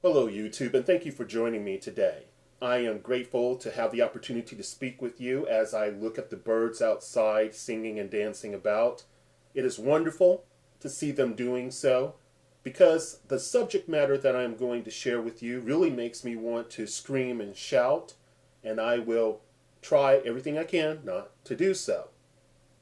Hello YouTube, and thank you for joining me today. I am grateful to have the opportunity to speak with you as I look at the birds outside singing and dancing about. It is wonderful to see them doing so because the subject matter that I am going to share with you really makes me want to scream and shout, and I will try everything I can not to do so.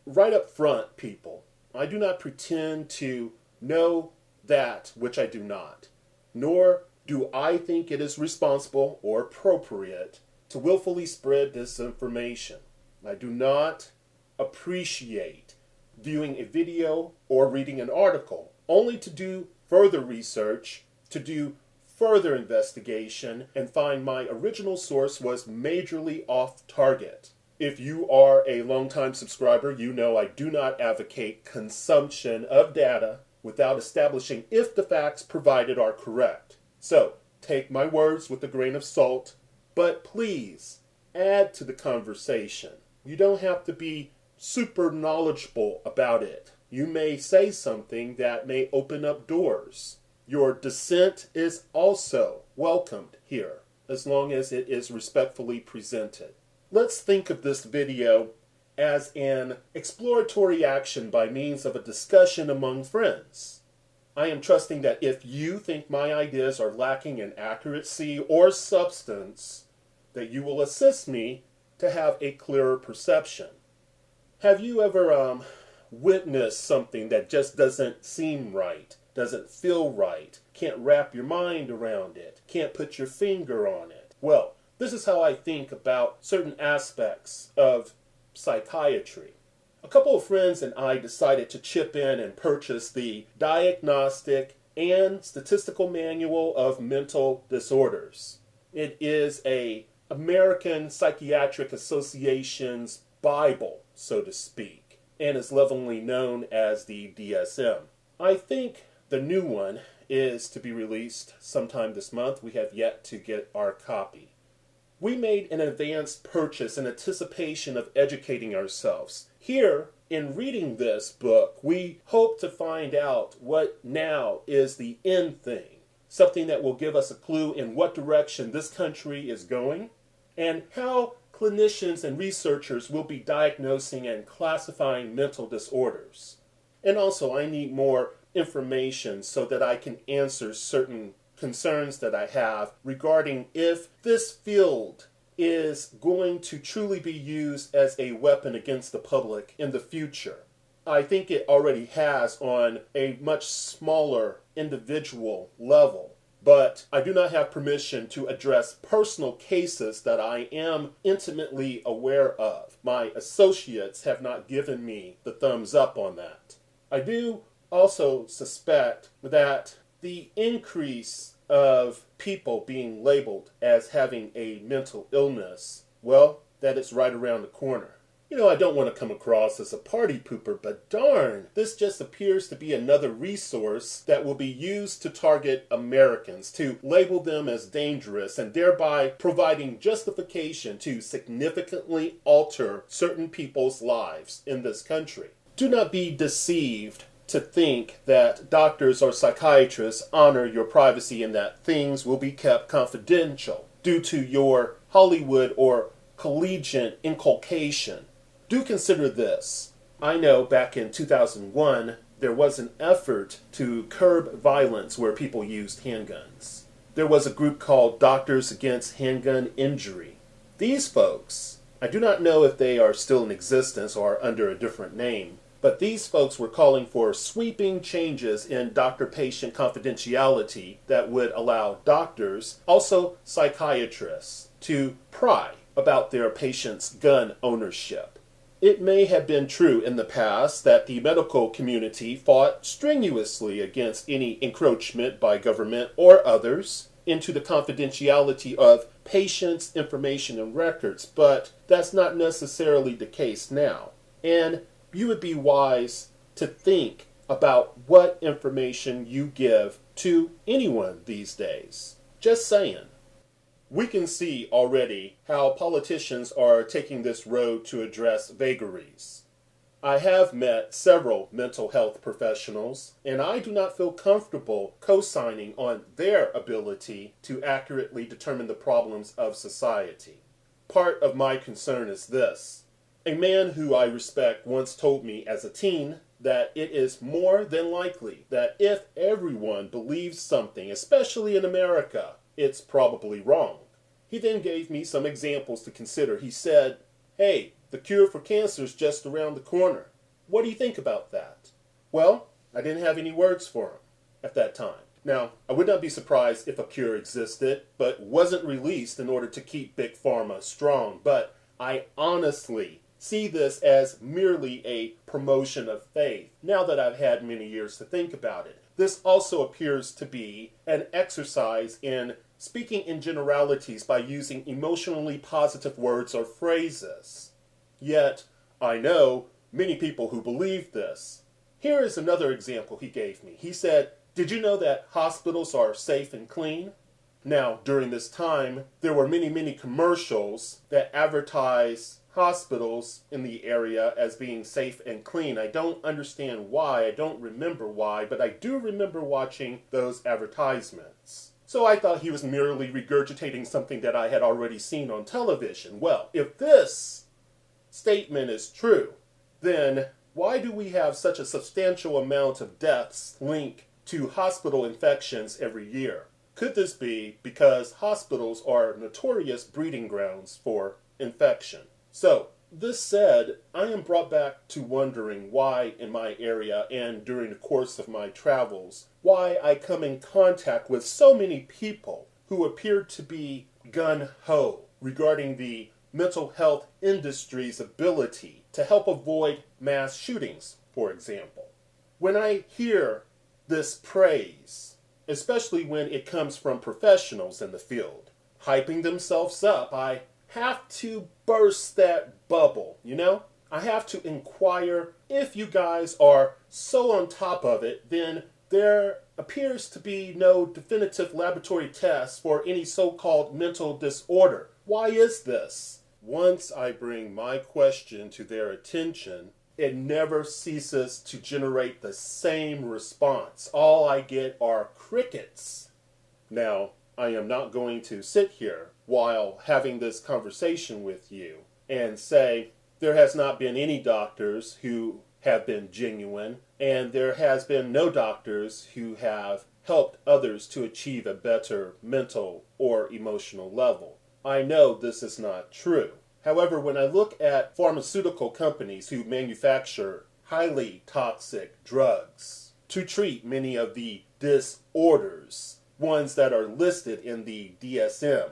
Right up front, people, I do not pretend to know that which I do not, nor do I think it is responsible or appropriate to willfully spread disinformation. I do not appreciate viewing a video or reading an article only to do further research, to do further investigation, and find my original source was majorly off target. If you are a longtime subscriber, you know I do not advocate consumption of data without establishing if the facts provided are correct. So, take my words with a grain of salt, but please add to the conversation. You don't have to be super knowledgeable about it. You may say something that may open up doors. Your dissent is also welcomed here, as long as it is respectfully presented. Let's think of this video as an exploratory action by means of a discussion among friends. I am trusting that if you think my ideas are lacking in accuracy or substance, that you will assist me to have a clearer perception. Have you ever witnessed something that just doesn't seem right, doesn't feel right, can't wrap your mind around it, can't put your finger on it? Well, this is how I think about certain aspects of psychiatry. A couple of friends and I decided to chip in and purchase the Diagnostic and Statistical Manual of Mental Disorders. It is an American Psychiatric Association's Bible, so to speak, and is lovingly known as the DSM. I think the new one is to be released sometime this month. We have yet to get our copy. We made an advanced purchase in anticipation of educating ourselves. Here, in reading this book, we hope to find out what now is the end thing, something that will give us a clue in what direction this country is going, and how clinicians and researchers will be diagnosing and classifying mental disorders. And also, I need more information so that I can answer certain concerns that I have regarding if this field is going to truly be used as a weapon against the public in the future. I think it already has on a much smaller individual level, but I do not have permission to address personal cases that I am intimately aware of. My associates have not given me the thumbs up on that. I do also suspect that the increase of people being labeled as having a mental illness, well, that is right around the corner. You know, I don't want to come across as a party pooper, but darn, this just appears to be another resource that will be used to target Americans, to label them as dangerous, and thereby providing justification to significantly alter certain people's lives in this country. Do not be deceived to think that doctors or psychiatrists honor your privacy and that things will be kept confidential due to your Hollywood or collegiate inculcation. Do consider this. I know back in 2001, there was an effort to curb violence where people used handguns. There was a group called Doctors Against Handgun Injury. These folks, I do not know if they are still in existence or under a different name, but these folks were calling for sweeping changes in doctor-patient confidentiality that would allow doctors, also psychiatrists, to pry about their patients' gun ownership. It may have been true in the past that the medical community fought strenuously against any encroachment by government or others into the confidentiality of patients' information and records, but that's not necessarily the case now. And you would be wise to think about what information you give to anyone these days. Just saying. We can see already how politicians are taking this road to address vagaries. I have met several mental health professionals, and I do not feel comfortable co-signing on their ability to accurately determine the problems of society. Part of my concern is this. A man who I respect once told me as a teen that it is more than likely that if everyone believes something, especially in America, it's probably wrong. He then gave me some examples to consider. He said, "Hey, the cure for cancer is just around the corner. What do you think about that?" Well, I didn't have any words for him at that time. Now, I would not be surprised if a cure existed, but wasn't released in order to keep Big Pharma strong. But I honestly see this as merely a promotion of faith, now that I've had many years to think about it. This also appears to be an exercise in speaking in generalities by using emotionally positive words or phrases. Yet, I know many people who believe this. Here is another example he gave me. He said, "Did you know that hospitals are safe and clean?" Now, during this time, there were many commercials that advertise hospitals in the area as being safe and clean. I don't understand why, I don't remember why, but I do remember watching those advertisements. So I thought he was merely regurgitating something that I had already seen on television. Well, if this statement is true, then why do we have such a substantial amount of deaths linked to hospital infections every year? Could this be because hospitals are notorious breeding grounds for infection? So, this said, I am brought back to wondering why in my area and during the course of my travels, why I come in contact with so many people who appear to be gung-ho regarding the mental health industry's ability to help avoid mass shootings, for example. When I hear this praise, especially when it comes from professionals in the field, hyping themselves up, I have to burst that bubble, I have to inquire if you guys are so on top of it, then there appears to be no definitive laboratory tests for any so-called mental disorder. Why is this? Once I bring my question to their attention, it never ceases to generate the same response. All I get are crickets. Now, I am not going to sit here while having this conversation with you and say there has not been any doctors who have been genuine, and there has been no doctors who have helped others to achieve a better mental or emotional level. I know this is not true. However, when I look at pharmaceutical companies who manufacture highly toxic drugs to treat many of the disorders, ones that are listed in the DSM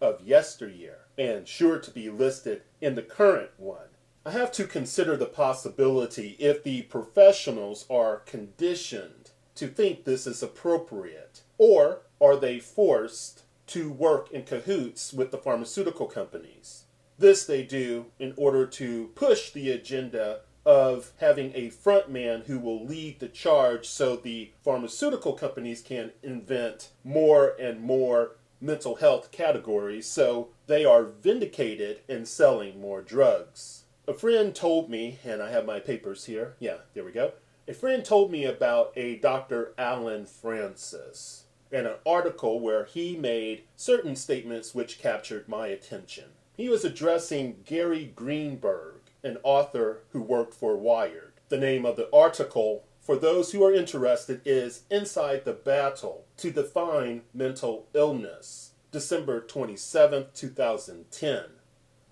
of yesteryear and sure to be listed in the current one, I have to consider the possibility if the professionals are conditioned to think this is appropriate, or are they forced to work in cahoots with the pharmaceutical companies. This they do in order to push the agenda of having a front man who will lead the charge so the pharmaceutical companies can invent more and more mental health categories so they are vindicated in selling more drugs. A friend told me, and I have my papers here, yeah, there we go. A friend told me about a Dr. Alan Francis and an article where he made certain statements which captured my attention. He was addressing Gary Greenberg, an author who worked for Wired. The name of the article, for those who are interested, is Inside the Battle to Define Mental Illness, December 27th, 2010.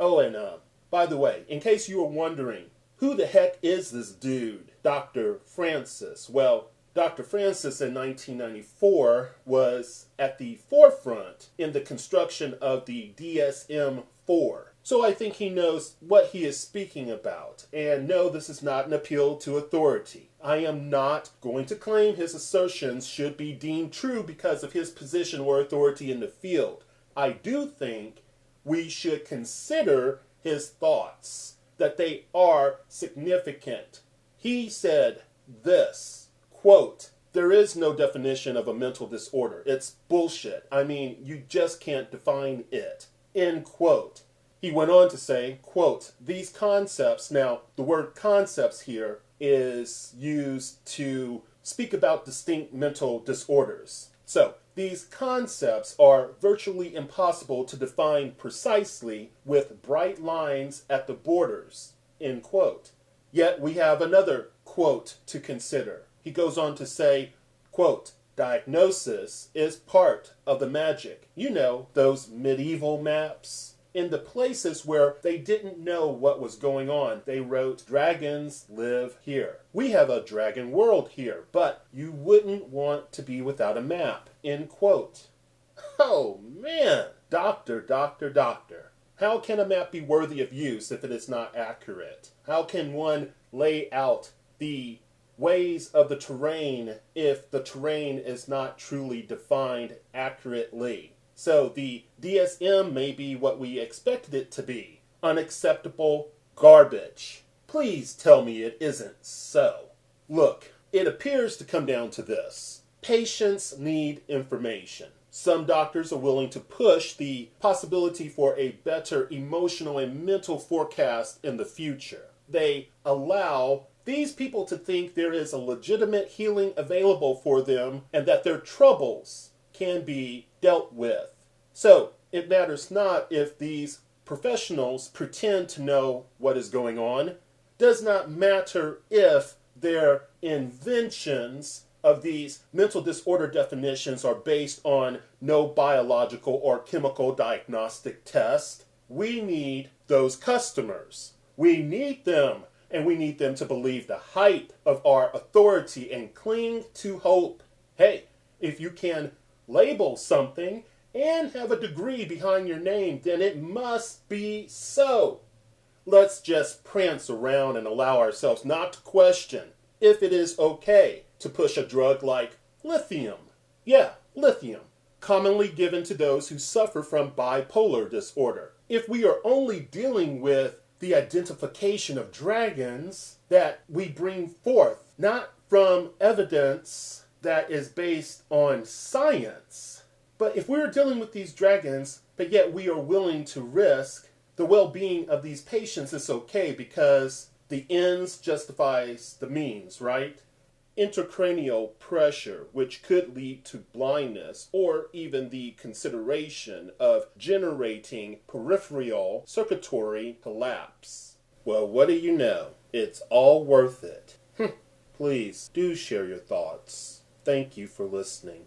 Oh, and by the way, in case you were wondering, who the heck is this dude, Dr. Francis? Well, Dr. Francis in 1994 was at the forefront in the construction of the DSM-4. So I think he knows what he is speaking about. And no, this is not an appeal to authority. I am not going to claim his assertions should be deemed true because of his position or authority in the field. I do think we should consider his thoughts, that they are significant. He said this, quote, "There is no definition of a mental disorder. It's bullshit. I mean, you just can't define it." End quote. He went on to say, quote, these concepts, now the word concepts here is used to speak about distinct mental disorders. So, these concepts are virtually impossible to define precisely with bright lines at the borders, end quote. Yet we have another quote to consider. He goes on to say, quote, diagnosis is part of the magic. You know, those medieval maps. In the places where they didn't know what was going on, they wrote, dragons live here. We have a dragon world here, but you wouldn't want to be without a map, end quote. Oh man, doctor. How can a map be worthy of use if it is not accurate? How can one lay out the ways of the terrain if the terrain is not truly defined accurately? So the DSM may be what we expected it to be. Unacceptable garbage. Please tell me it isn't so. Look, it appears to come down to this. Patients need information. Some doctors are willing to push the possibility for a better emotional and mental forecast in the future. They allow these people to think there is a legitimate healing available for them and that their troubles can be dealt with. So, it matters not if these professionals pretend to know what is going on. Does not matter if their inventions of these mental disorder definitions are based on no biological or chemical diagnostic test. We need those customers. We need them, and we need them to believe the hype of our authority and cling to hope. Hey, if you can label something and have a degree behind your name, then it must be so. Let's just prance around and allow ourselves not to question if it is okay to push a drug like lithium. Yeah, lithium, commonly given to those who suffer from bipolar disorder. If we are only dealing with the identification of dragons that we bring forth, not from evidence that is based on science, but if we're dealing with these dragons, but yet we are willing to risk the well-being of these patients, it's okay because the ends justifies the means, right? Intracranial pressure, which could lead to blindness or even the consideration of generating peripheral circulatory collapse. Well, what do you know? It's all worth it. Please do share your thoughts. Thank you for listening.